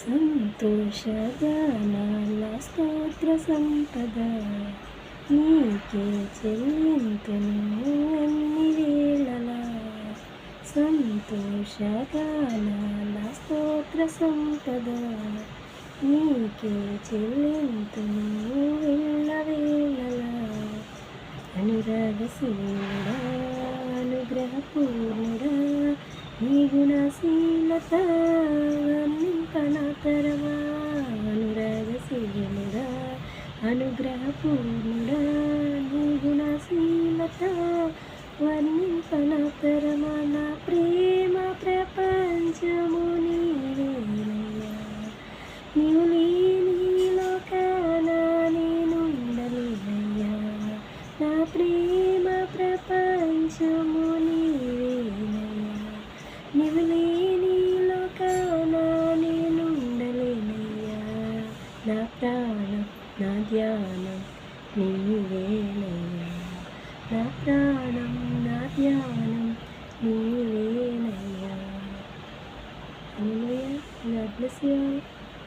సంతోషగానాల స్తోత్ర సంపద నీకే చెల్లింతును అన్ని వేళలా. సంతోషగానాల స్తోత్ర సంపద నీకే చెల్లింతును ఎల్లవేళలా. అనురాగశీలుడా అనుగ్రహపూర్ణుడా నీ గుణశీలత వర్ణింపనాతరమా. అనురాగశీలుడా అనుగ్రహపూర్ణుడా నీ గుణశీలత వర్ణింపనాతరమా. నా ప్రేమ ప్రపంచము నీవేనయ్యా, నీవు లేని లోకాన నేనుండలేనయ్యా. నా ప్రేమ ప్రపంచము నీవేనయ్యా, నీవు లేని లోకాన నేనుండలేనయ్యా. నా ప్రాణం నా ధ్యానం నీవేనయ్యా, నా ప్రాణం నా ధ్యానం నీవేనయ్యా. Hallelujah. God bless you all.